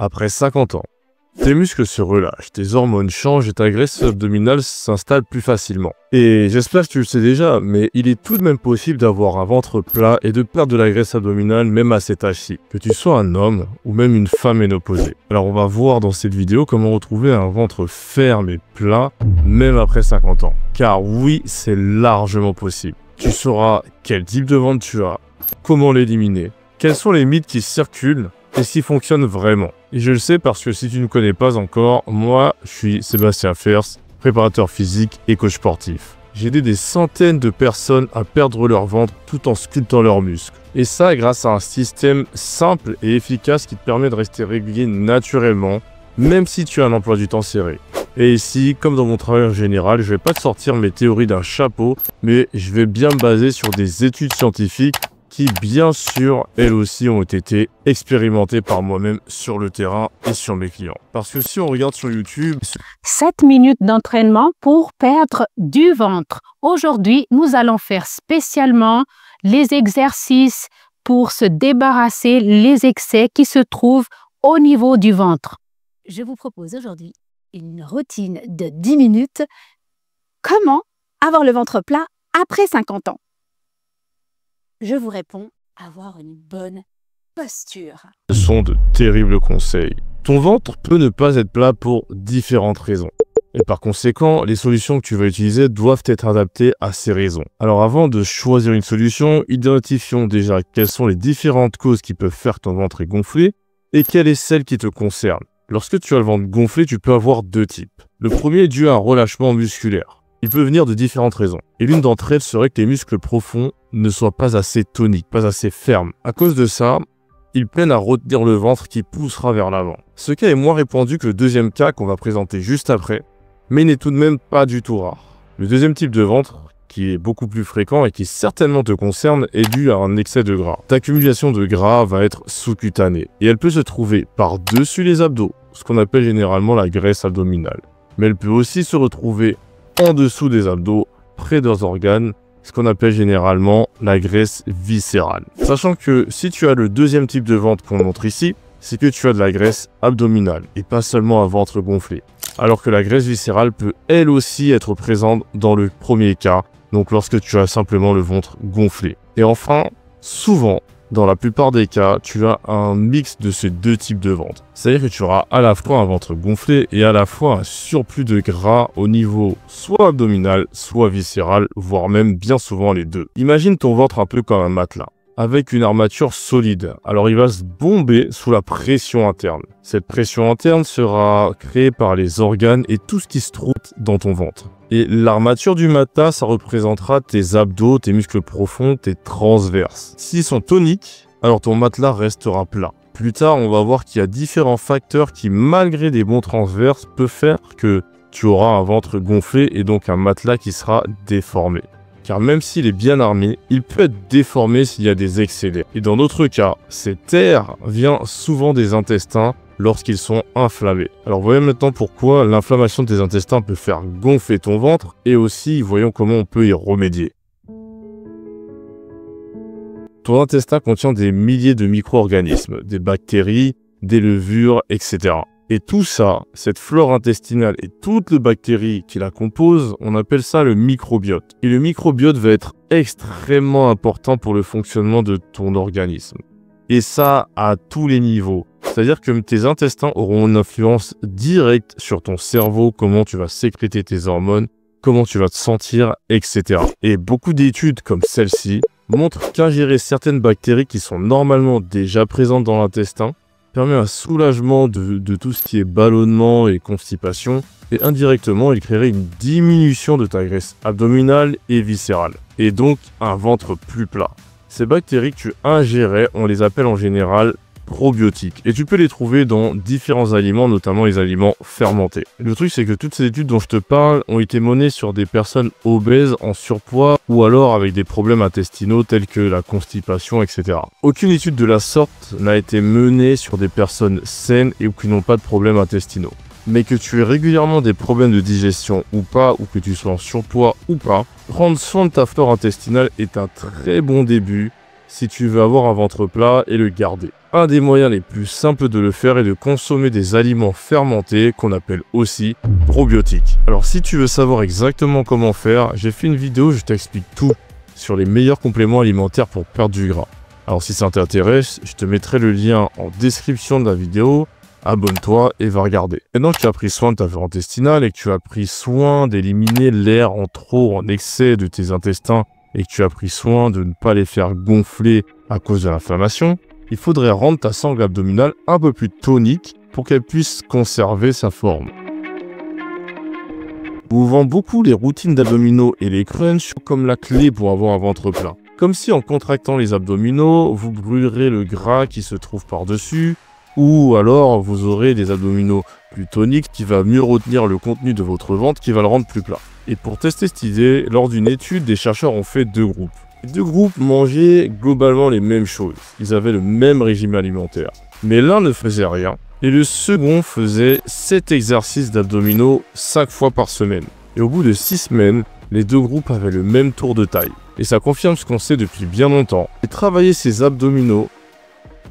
après 50 ans. Tes muscles se relâchent, tes hormones changent et ta graisse abdominale s'installe plus facilement. Et j'espère que tu le sais déjà, mais il est tout de même possible d'avoir un ventre plat et de perdre de la graisse abdominale même à cet âge-ci, que tu sois un homme ou même une femme ménopausée. Alors on va voir dans cette vidéo comment retrouver un ventre ferme et plat même après 50 ans. Car oui, c'est largement possible. Tu sauras quel type de ventre tu as, comment l'éliminer, quels sont les mythes qui circulent et s'il fonctionne vraiment. Et je le sais parce que si tu ne connais pas encore, moi, je suis Sébastien Fers, préparateur physique et coach sportif. J'ai aidé des centaines de personnes à perdre leur ventre tout en sculptant leurs muscles. Et ça grâce à un système simple et efficace qui te permet de rester régulier naturellement, même si tu as un emploi du temps serré. Et ici, comme dans mon travail en général, je vais pas te sortir mes théories d'un chapeau, mais je vais bien me baser sur des études scientifiques qui, bien sûr, elles aussi ont été expérimentées par moi-même sur le terrain et sur mes clients. Parce que si on regarde sur YouTube... 7 minutes d'entraînement pour perdre du ventre. Aujourd'hui, nous allons faire spécialement les exercices pour se débarrasser les excès qui se trouvent au niveau du ventre. Je vous propose aujourd'hui une routine de 10 minutes. Comment avoir le ventre plat après 50 ans? Je vous réponds, avoir une bonne posture. Ce sont de terribles conseils. Ton ventre peut ne pas être plat pour différentes raisons. Et par conséquent, les solutions que tu vas utiliser doivent être adaptées à ces raisons. Alors avant de choisir une solution, identifions déjà quelles sont les différentes causes qui peuvent faire que ton ventre est gonflé et quelle est celle qui te concerne. Lorsque tu as le ventre gonflé, tu peux avoir deux types. Le premier est dû à un relâchement musculaire. Il peut venir de différentes raisons. Et l'une d'entre elles serait que tes muscles profonds ne soient pas assez toniques, pas assez fermes. À cause de ça, ils peinent à retenir le ventre qui poussera vers l'avant. Ce cas est moins répandu que le deuxième cas qu'on va présenter juste après, mais n'est tout de même pas du tout rare. Le deuxième type de ventre, qui est beaucoup plus fréquent et qui certainement te concerne, est dû à un excès de gras. Ta accumulation de gras va être sous-cutanée et elle peut se trouver par-dessus les abdos, ce qu'on appelle généralement la graisse abdominale. Mais elle peut aussi se retrouver en dessous des abdos, près des organes, ce qu'on appelle généralement la graisse viscérale. Sachant que si tu as le deuxième type de ventre qu'on montre ici, c'est que tu as de la graisse abdominale et pas seulement un ventre gonflé. Alors que la graisse viscérale peut elle aussi être présente dans le premier cas, donc lorsque tu as simplement le ventre gonflé. Et enfin, souvent, dans la plupart des cas, tu as un mix de ces deux types de ventre. C'est-à-dire que tu auras à la fois un ventre gonflé et à la fois un surplus de gras au niveau soit abdominal, soit viscéral, voire même bien souvent les deux. Imagine ton ventre un peu comme un matelas, avec une armature solide. Alors il va se bomber sous la pression interne. Cette pression interne sera créée par les organes et tout ce qui se trouve dans ton ventre. Et l'armature du matelas, ça représentera tes abdos, tes muscles profonds, tes transverses. S'ils sont toniques, alors ton matelas restera plat. Plus tard, on va voir qu'il y a différents facteurs qui, malgré des bons transverses, peuvent faire que tu auras un ventre gonflé et donc un matelas qui sera déformé. Car même s'il est bien armé, il peut être déformé s'il y a des excès d'air. Et dans d'autres cas, cet air vient souvent des intestins lorsqu'ils sont inflammés. Alors voyons maintenant pourquoi l'inflammation de tes intestins peut faire gonfler ton ventre et aussi voyons comment on peut y remédier. Ton intestin contient des milliers de micro-organismes, des bactéries, des levures, etc. Et tout ça, cette flore intestinale et toutes les bactéries qui la composent, on appelle ça le microbiote. Et le microbiote va être extrêmement important pour le fonctionnement de ton organisme. Et ça à tous les niveaux. C'est-à-dire que tes intestins auront une influence directe sur ton cerveau, comment tu vas sécréter tes hormones, comment tu vas te sentir, etc. Et beaucoup d'études comme celle-ci montrent qu'ingérer certaines bactéries qui sont normalement déjà présentes dans l'intestin permet un soulagement de tout ce qui est ballonnement et constipation, et indirectement, il créerait une diminution de ta graisse abdominale et viscérale, et donc un ventre plus plat. Ces bactéries que tu ingérais, on les appelle en général probiotiques, et tu peux les trouver dans différents aliments, notamment les aliments fermentés. Le truc, c'est que toutes ces études dont je te parle ont été menées sur des personnes obèses, en surpoids, ou alors avec des problèmes intestinaux tels que la constipation, etc. Aucune étude de la sorte n'a été menée sur des personnes saines et qui n'ont pas de problèmes intestinaux. Mais que tu aies régulièrement des problèmes de digestion ou pas, ou que tu sois en surpoids ou pas, prendre soin de ta flore intestinale est un très bon début si tu veux avoir un ventre plat et le garder. Un des moyens les plus simples de le faire est de consommer des aliments fermentés qu'on appelle aussi probiotiques. Alors si tu veux savoir exactement comment faire, j'ai fait une vidéo où je t'explique tout sur les meilleurs compléments alimentaires pour perdre du gras. Alors si ça t'intéresse, je te mettrai le lien en description de la vidéo. Abonne-toi et va regarder. Maintenant que tu as pris soin de ta flore intestinale et que tu as pris soin d'éliminer l'air en trop, en excès de tes intestins et que tu as pris soin de ne pas les faire gonfler à cause de l'inflammation, il faudrait rendre ta sangle abdominale un peu plus tonique pour qu'elle puisse conserver sa forme. On vend beaucoup les routines d'abdominaux et les crunchs comme la clé pour avoir un ventre plat. Comme si en contractant les abdominaux, vous brûlerez le gras qui se trouve par-dessus, ou alors vous aurez des abdominaux plus toniques qui va mieux retenir le contenu de votre ventre qui va le rendre plus plat. Et pour tester cette idée, lors d'une étude, des chercheurs ont fait deux groupes. Les deux groupes mangeaient globalement les mêmes choses. Ils avaient le même régime alimentaire. Mais l'un ne faisait rien et le second faisait 7 exercices d'abdominaux 5 fois par semaine. Et au bout de 6 semaines, les deux groupes avaient le même tour de taille. Et ça confirme ce qu'on sait depuis bien longtemps. Et travailler ces abdominaux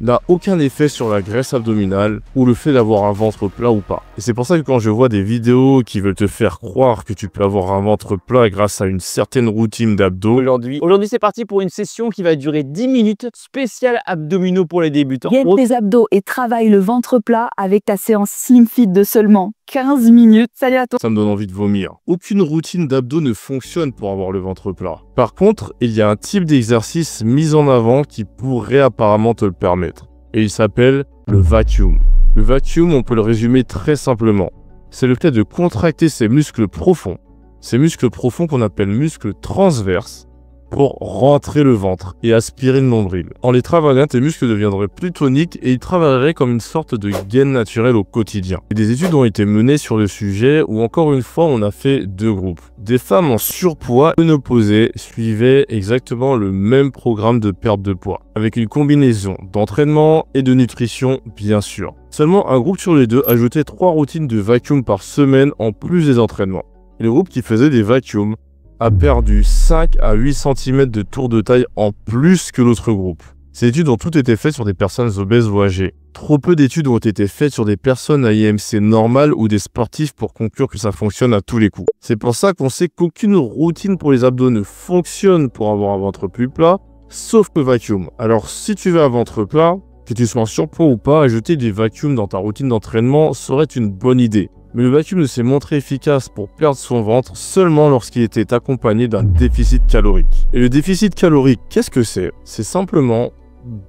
n'a aucun effet sur la graisse abdominale ou le fait d'avoir un ventre plat ou pas. Et c'est pour ça que quand je vois des vidéos qui veulent te faire croire que tu peux avoir un ventre plat grâce à une certaine routine d'abdos. Aujourd'hui, c'est parti pour une session qui va durer 10 minutes, spéciale abdominaux pour les débutants. Gagne tes abdos et travaille le ventre plat avec ta séance Slim Fit de seulement 15 minutes. Salut à toi. Ça me donne envie de vomir. Aucune routine d'abdos ne fonctionne pour avoir le ventre plat. Par contre, il y a un type d'exercice mis en avant qui pourrait apparemment te le permettre. Et il s'appelle le vacuum. Le vacuum, on peut le résumer très simplement. C'est le fait de contracter ces muscles profonds. Ces muscles profonds qu'on appelle muscles transverses pour rentrer le ventre et aspirer le nombril. En les travaillant, tes muscles deviendraient plus toniques et ils travailleraient comme une sorte de gaine naturelle au quotidien. Et des études ont été menées sur le sujet où encore une fois on a fait deux groupes. Des femmes en surpoids ménopausées suivaient exactement le même programme de perte de poids, avec une combinaison d'entraînement et de nutrition bien sûr. Seulement un groupe sur les deux ajoutait 3 routines de vacuum par semaine en plus des entraînements. Et le groupe qui faisait des vacuums a perdu 5 à 8 cm de tour de taille en plus que l'autre groupe. Ces études ont toutes été faites sur des personnes obèses ou âgées. Trop peu d'études ont été faites sur des personnes à IMC normales ou des sportifs pour conclure que ça fonctionne à tous les coups. C'est pour ça qu'on sait qu'aucune routine pour les abdos ne fonctionne pour avoir un ventre plus plat, sauf le vacuum. Alors si tu veux un ventre plat, que tu sois en surpoids ou pas, ajouter des vacuums dans ta routine d'entraînement serait une bonne idée. Mais le vacuum ne s'est montré efficace pour perdre son ventre seulement lorsqu'il était accompagné d'un déficit calorique. Et le déficit calorique, qu'est-ce que c'est? C'est simplement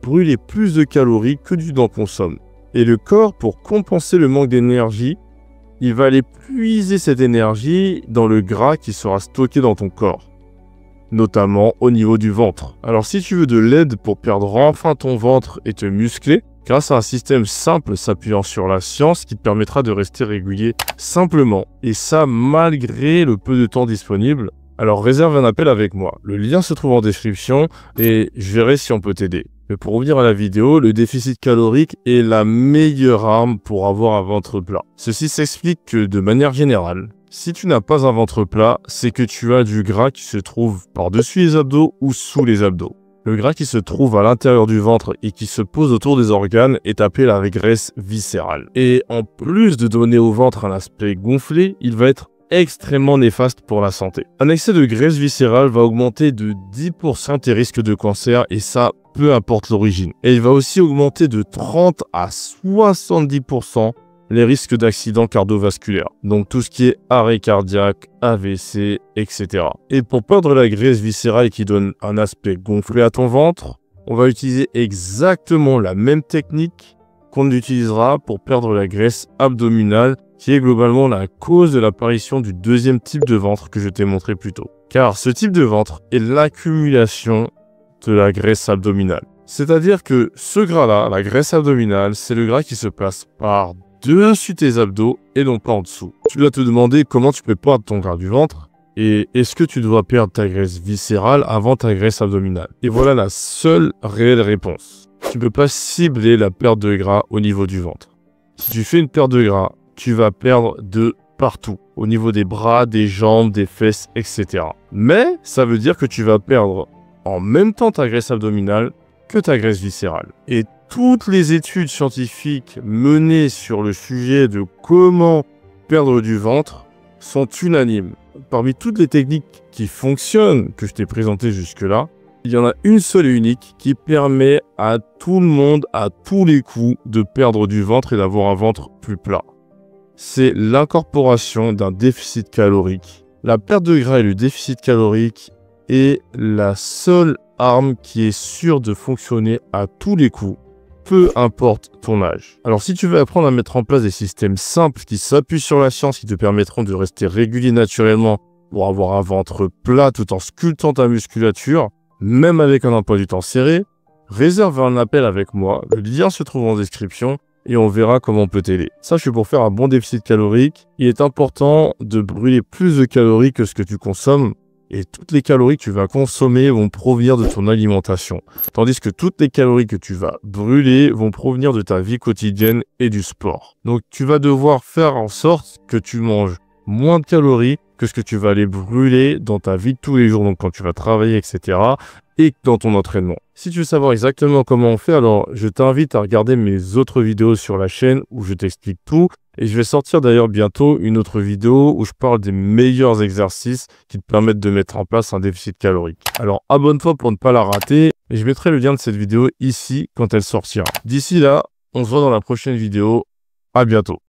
brûler plus de calories que tu n'en consommes. Et le corps, pour compenser le manque d'énergie, il va aller puiser cette énergie dans le gras qui sera stocké dans ton corps, notamment au niveau du ventre. Alors si tu veux de l'aide pour perdre enfin ton ventre et te muscler, grâce à un système simple s'appuyant sur la science qui te permettra de rester régulier simplement, et ça malgré le peu de temps disponible, alors réserve un appel avec moi. Le lien se trouve en description et je verrai si on peut t'aider. Mais pour revenir à la vidéo, le déficit calorique est la meilleure arme pour avoir un ventre plat. Ceci s'explique que de manière générale, si tu n'as pas un ventre plat, c'est que tu as du gras qui se trouve par-dessus les abdos ou sous les abdos. Le gras qui se trouve à l'intérieur du ventre et qui se pose autour des organes est appelé la graisse viscérale. Et en plus de donner au ventre un aspect gonflé, il va être extrêmement néfaste pour la santé. Un excès de graisse viscérale va augmenter de 10% tes risques de cancer et ça, peu importe l'origine. Et il va aussi augmenter de 30 à 70% les risques d'accidents cardiovasculaires. Donc tout ce qui est arrêt cardiaque, AVC, etc. Et pour perdre la graisse viscérale qui donne un aspect gonflé à ton ventre, on va utiliser exactement la même technique qu'on utilisera pour perdre la graisse abdominale qui est globalement la cause de l'apparition du deuxième type de ventre que je t'ai montré plus tôt. Car ce type de ventre est l'accumulation de la graisse abdominale. C'est-à-dire que ce gras-là, la graisse abdominale, c'est le gras qui se place par dessus tes abdos et non pas en dessous. Tu dois te demander comment tu peux perdre ton gras du ventre et est-ce que tu dois perdre ta graisse viscérale avant ta graisse abdominale. Et voilà la seule réelle réponse. Tu ne peux pas cibler la perte de gras au niveau du ventre. Si tu fais une perte de gras, tu vas perdre de partout, au niveau des bras, des jambes, des fesses, etc. Mais ça veut dire que tu vas perdre en même temps ta graisse abdominale que ta graisse viscérale. Et toutes les études scientifiques menées sur le sujet de comment perdre du ventre sont unanimes. Parmi toutes les techniques qui fonctionnent, que je t'ai présentées jusque-là, il y en a une seule et unique qui permet à tout le monde, à tous les coups, de perdre du ventre et d'avoir un ventre plus plat. C'est l'incorporation d'un déficit calorique. La perte de gras et le déficit calorique est la seule arme qui est sûre de fonctionner à tous les coups, peu importe ton âge. Alors si tu veux apprendre à mettre en place des systèmes simples qui s'appuient sur la science, qui te permettront de rester régulier naturellement pour avoir un ventre plat tout en sculptant ta musculature, même avec un emploi du temps serré, réserve un appel avec moi, le lien se trouve en description et on verra comment on peut t'aider. Sache que pour faire un bon déficit calorique, il est important de brûler plus de calories que ce que tu consommes et toutes les calories que tu vas consommer vont provenir de ton alimentation. Tandis que toutes les calories que tu vas brûler vont provenir de ta vie quotidienne et du sport. Donc tu vas devoir faire en sorte que tu manges moins de calories que ce que tu vas aller brûler dans ta vie de tous les jours, donc quand tu vas travailler, etc. et dans ton entraînement. Si tu veux savoir exactement comment on fait, alors je t'invite à regarder mes autres vidéos sur la chaîne où je t'explique tout. Et je vais sortir d'ailleurs bientôt une autre vidéo où je parle des meilleurs exercices qui te permettent de mettre en place un déficit calorique. Alors abonne-toi pour ne pas la rater et je mettrai le lien de cette vidéo ici quand elle sortira. D'ici là, on se voit dans la prochaine vidéo. À bientôt.